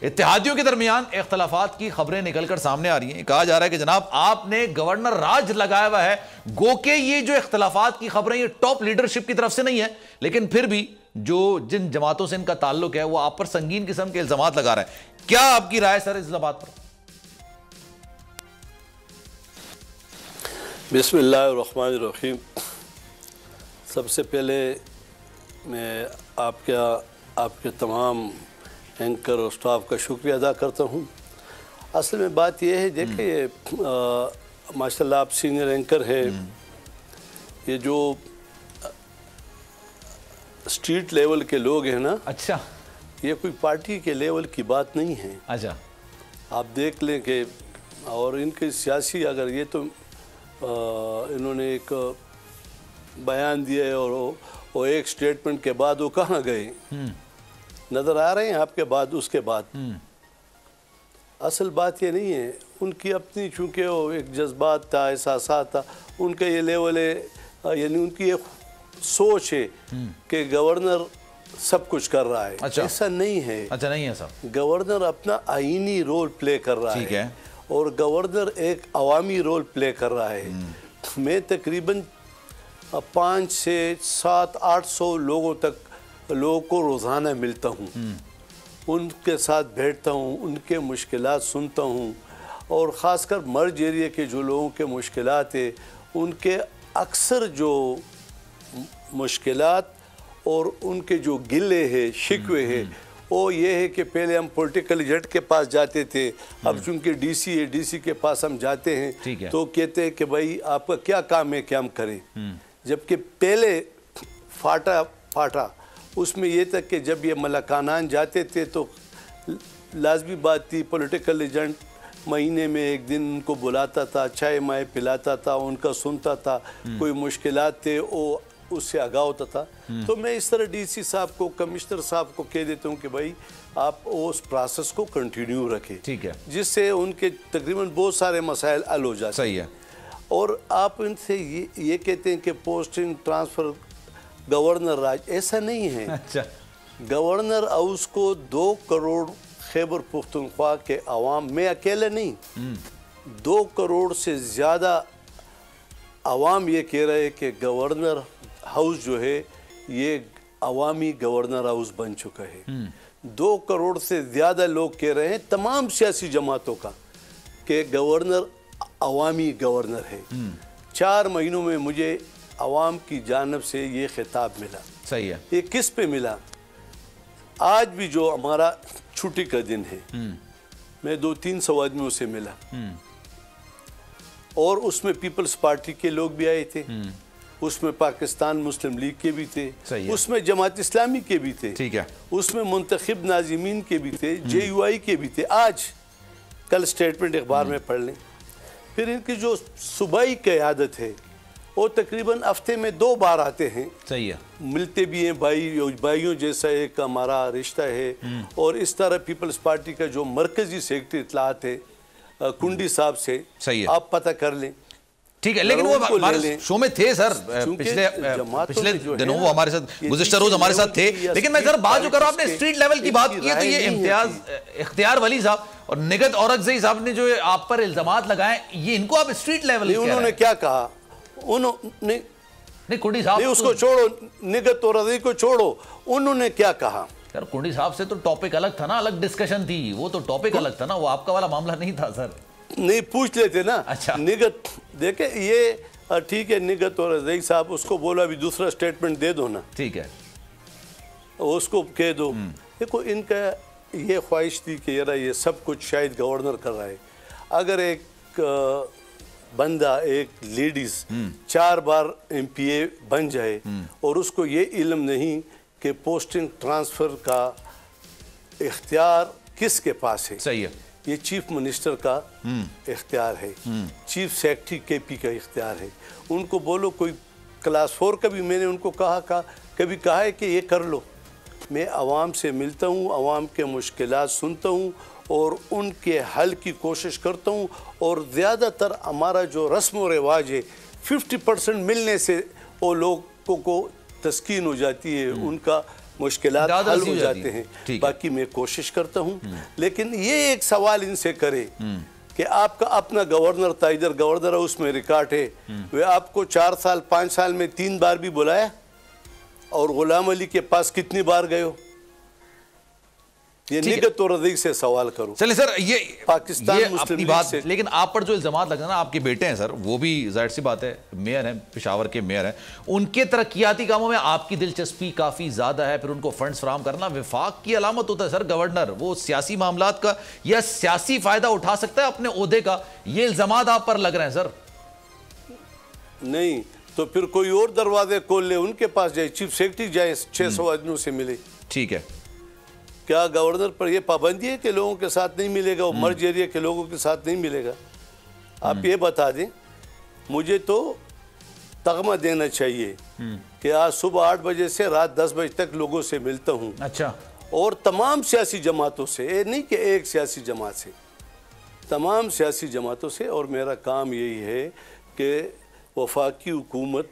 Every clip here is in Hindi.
इत्तेहादियों के दरमियान इख्तलाफात की खबरें निकलकर सामने आ रही हैं। कहा जा रहा है कि जनाब आपने गवर्नर राज लगाया हुआ है। गो के ये जो इख्तलाफात की खबरें ये टॉप लीडरशिप की तरफ से नहीं है, लेकिन फिर भी जो जिन जमातों से इनका ताल्लुक है वो आप पर संगीन किस्म के इल्जामात लगा रहा है। क्या आपकी राय सर इस बात पर? बिस्मिल्लाहिर्रहमानिर्रहीम। सबसे पहले मैं आपके तमाम एंकर और स्टाफ का शुक्रिया अदा करता हूँ। असल में बात यह है, देखिए माशाल्लाह आप सीनियर एंकर है। ये जो स्ट्रीट लेवल के लोग हैं ना, अच्छा, ये कोई पार्टी के लेवल की बात नहीं है। अच्छा, आप देख लें कि और इनके सियासी अगर ये तो इन्होंने एक बयान दिया है और एक स्टेटमेंट के बाद वो कहाँ गए नज़र आ रहे हैं आपके बाद उसके बाद। असल बात ये नहीं है, उनकी अपनी चूँकि वो एक जज्बात था, एहसासात था, उनका ये लेवल है, यानी उनकी एक सोच है कि गवर्नर सब कुछ कर रहा है। अच्छा, ऐसा नहीं है। अच्छा, नहीं है सब। गवर्नर अपना आईनी रोल प्ले कर रहा है और गवर्नर एक अवामी रोल प्ले कर रहा है। मैं तकरीबन 5 से 700-800 लोगों को रोज़ाना मिलता हूँ, उनके साथ बैठता हूँ, उनके मुश्किलात सुनता हूँ और ख़ासकर मर्ज एरिया के जो लोगों के मुश्किलात है, उनके अक्सर जो मुश्किलात और उनके जो गिले हैं, शिकवे हैं, वो ये है कि पहले हम पॉलिटिकल एजेंट के पास जाते थे, अब चूँकि डीसी है, डीसी के पास हम जाते हैं तो कहते हैं कि भाई आपका क्या काम है, क्या हम करें। जबकि पहले फाटा उसमें ये तक कि जब ये मलकानान जाते थे तो लाजमी बात थी, पॉलिटिकल एजेंट महीने में एक दिन उनको बुलाता था, चाय माय पिलाता था, उनका सुनता था, कोई मुश्किलात थे वो उससे आगाह होता था। तो मैं इस तरह डीसी साहब को, कमिश्नर साहब को कह देता हूँ कि भाई आप उस प्रोसेस को कंटिन्यू रखें, ठीक है, जिससे उनके तकरीबन बहुत सारे मसाइल हल हो जाते। सही है। और आप इनसे ये कहते हैं कि पोस्टिंग ट्रांसफ़र गवर्नर राज, ऐसा नहीं है। अच्छा, गवर्नर हाउस को 2 करोड़ खैबर पुख्तनख्वा के अवाम, मैं अकेले नहीं, 2 करोड़ से ज़्यादा अवाम ये कह रहे हैं कि गवर्नर हाउस जो है ये अवामी गवर्नर हाउस बन चुका है। 2 करोड़ से ज़्यादा लोग कह रहे हैं तमाम सियासी जमातों का कि गवर्नर अवामी गवर्नर है। 4 महीनों में मुझे अवाम की जानब से ये खिताब मिला। सही है। ये किस पे मिला? आज भी जो हमारा छुट्टी का दिन है, मैं 200-300 आदमियों से मिला और उसमें पीपल्स पार्टी के लोग भी आए थे, उसमें पाकिस्तान मुस्लिम लीग के भी थे, उसमें जमात इस्लामी के भी थे, ठीक है, उसमें मुंतखब नाजिमीन के भी थे, JUI के भी थे। आज कल स्टेटमेंट अखबार में पढ़ लें। फिर इनकी जो सूबाई क़यादत है वो तकरीबन हफ्ते में 2 बार आते हैं। सही है। मिलते भी हैं, भाइयों जैसा एक हमारा रिश्ता है। और इस तरह पीपल्स पार्टी का जो मरकजी सेक्रेटरी इत्तलात है कुंडी साहब से, सही है, आप पता कर लें, ठीक है। लेकिन वो हमारे शो में थे सर, पिछले दिनों वो हमारे साथ, गुज़िश्ता रोज हमारे साथ थे। लेकिन मैं सर बात जो कर रहा हूँ, आपने स्ट्रीट लेवल की बात की है, तो ये इम्तियाज इख्तियार वली साहब और निगत औरंगज़ई साहब ने जो आप पर इल्जामात लगाए, ये इनको आप स्ट्रीट लेवल, उन्होंने क्या कहा? उन्होंने नहीं, कुंडी साहब उसको छोड़ो, निगत औरंगज़ई को छोड़ो, उन्होंने क्या कहा? सर कुंडी साहब से तो टॉपिक अलग था ना, अलग डिस्कशन थी, वो तो टॉपिक अलग था ना, वो आपका वाला मामला नहीं था सर। नहीं, पूछ लेते ना। अच्छा, निगत देखे ये ठीक है, निगत औरंगज़ई साहब, उसको बोला अभी दूसरा स्टेटमेंट दे दो ना, ठीक है, उसको कह दो। देखो इनका ये ख्वाहिश थी कि यार ये सब कुछ शायद गवर्नर कर रहा है। अगर एक बंदा, एक लेडीज़ 4 बार MPA बन जाए और उसको ये इल्म नहीं कि पोस्टिंग ट्रांसफ़र का इख्तियार किसके पास है। सही है। ये चीफ मिनिस्टर का इख्तियार है, चीफ सेक्रेटरी KP का इख्तियार है। उनको बोलो कोई क्लास 4 का भी मैंने उनको कभी कहा है कि ये कर लो। मैं आवाम से मिलता हूँ, आवाम के मुश्किलात सुनता हूँ और उनके हल की कोशिश करता हूँ। और ज़्यादातर हमारा जो रस्म व रिवाज है, 50% मिलने से वो लोगों को तस्कीन हो जाती है, उनका मुश्किलात हल हो जाते हैं। बाकी मैं कोशिश करता हूँ, लेकिन ये एक सवाल इनसे करे कि आपका अपना गवर्नर था, इधर गवर्नर हाउस में रिकॉर्ड है, वे आपको 4 साल 5 साल में 3 बार भी बुलाया, और गुलाम अली के पास कितनी बार गए हो? ये निगत और रज़ी से सवाल करो। चलिए सर, ये पाकिस्तान ये अपनी बात, लेकिन आप पर जो इल्जामात लग रहे हैं ना, आपके बेटे हैं सर, वो भी जाहिर सी बात है मेयर हैं, पेशावर के मेयर हैं, उनके तरक्याती कामों में आपकी दिलचस्पी काफी ज्यादा है, फिर उनको फंड्स फराहम करना विफाक की अलामत होता है सर। गवर्नर वो सियासी मामलात का या सियासी फायदा उठा सकता है अपने ओहदे का, ये इल्जामात आप पर लग रहे हैं सर। नहीं तो फिर कोई और दरवाजे खोल ले, उनके पास जाए, चीफ सेक्रेटरी जाए, 600 आदमियों से मिले। ठीक है, क्या गवर्नर पर यह पाबंदी है कि लोगों के साथ नहीं मिलेगा, वो मर्ज एरिया के लोगों के साथ नहीं मिलेगा? आप ये बता दें, मुझे तो तगमा देना चाहिए कि आज सुबह 8 बजे से रात 10 बजे तक लोगों से मिलता हूँ। अच्छा। और तमाम सियासी जमातों से, ये नहीं कि एक सियासी जमात से, तमाम सियासी जमातों से। और मेरा काम यही है कि वफाकी हुकूमत,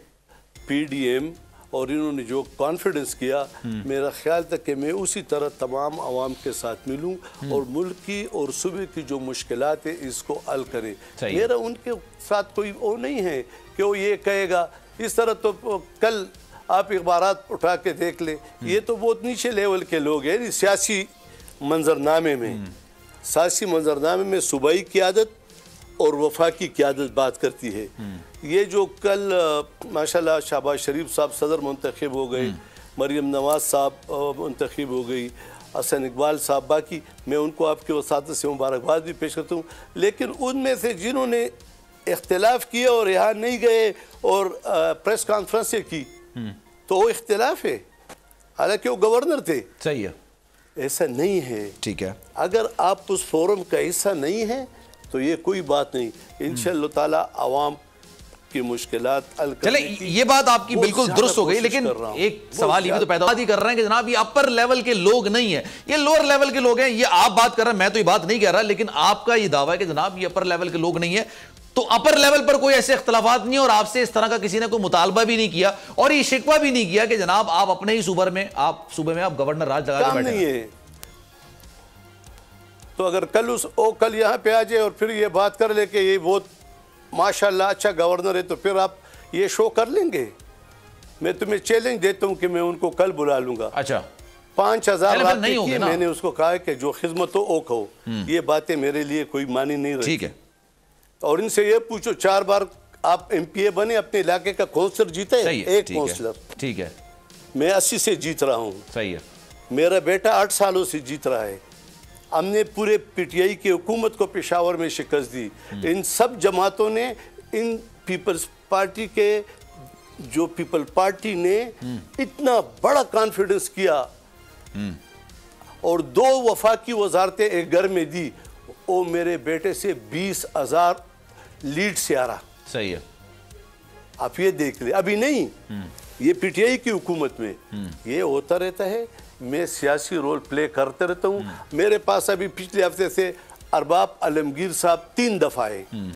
PDM और इन्होंने जो कॉन्फिडेंस किया, मेरा ख्याल था कि मैं उसी तरह तमाम आवाम के साथ मिलूं और मुल्क की और सूबे की जो मुश्किलात है इसको हल करें। मेरा उनके साथ कोई वो नहीं है कि वो ये कहेगा इस तरह। तो कल आप अखबारात उठा के देख ले, ये तो बहुत नीचे लेवल के लोग हैं सियासी मंजरनामे में। सियासी मंजरनामे में सूबाई क़यादत और वफाकी क़यादत बात करती है। ये जो कल माशाल्लाह शहबाज शरीफ साहब सदर मुंतखब हो गए, मरियम नवाज साहब मुंतखब हो गई, हसन इकबाल साहब, बाकी मैं उनको आपके वसात से मुबारकबाद भी पेश करता हूँ। लेकिन उनमें से जिन्होंने इख्तिलाफ किया और यहाँ नहीं गए और प्रेस कॉन्फ्रेंसें की, तो वो इख्तिलाफ है, हालांकि वो गवर्नर थे। सही है, ऐसा नहीं है। ठीक है, अगर आप उस फोरम का हिस्सा नहीं है तो ये कोई बात नहीं, इंशाअल्लाह ताला अवाम की मुश्किलात हल चले। ये बात आपकी बिल्कुल दुरुस्त हो गई, लेकिन एक सवाल ये भी तो पैदा ही कर रहे हैं कि जनाब ये अपर लेवल के लोग नहीं है, ये लोअर लेवल के लोग हैं। ये आप बात कर रहे हैं, मैं तो ये बात नहीं कह रहा, लेकिन आपका ये दावा है कि जनाब ये अपर लेवल के लोग नहीं है। तो अपर लेवल पर कोई ऐसे इख्तलाफात नहीं है और आपसे इस तरह का किसी ने कोई मुतालबा भी नहीं किया और ये शिकवा भी नहीं किया कि जनाब आप अपने ही सूबे में आप गवर्नर राज लगा के बैठे हैं। तो अगर कल यहाँ पे आ जाए और फिर ये बात कर ले कि ये बहुत माशाल्लाह अच्छा गवर्नर है, तो फिर आप ये शो कर लेंगे। मैं तुम्हें चैलेंज देता हूँ कि मैं उनको कल बुला लूंगा। अच्छा, 5000 रातें की, मैंने उसको कहा कि जो खिदमत हो वो कहो। ये बातें मेरे लिए कोई मानी नहीं रही। ठीक है, और इनसे ये पूछो 4 बार आप MPA बने, अपने इलाके का काउंसलर जीते हैं? एक काउंसलर। ठीक है, मैं 80 से जीत रहा हूँ। सही है, मेरा बेटा 8 सालों से जीत रहा है। हमने पूरे PTI की हुकूमत को पेशावर में शिकस्त दी। इन सब जमातों ने, इन पीपल्स पार्टी के जो पीपल पार्टी ने इतना बड़ा कॉन्फिडेंस किया और 2 वफाकी वजारतें एक घर में दी, वो मेरे बेटे से 20,000 लीड से आ रहा। सही है, आप ये देख ले। अभी नहीं, ये PTI की हुकूमत में ये होता रहता है। मैं सियासी रोल प्ले करते रहता हूँ। मेरे पास अभी पिछले हफ्ते से अरबाब आलमगीर साहब 3 दफ़ा आए।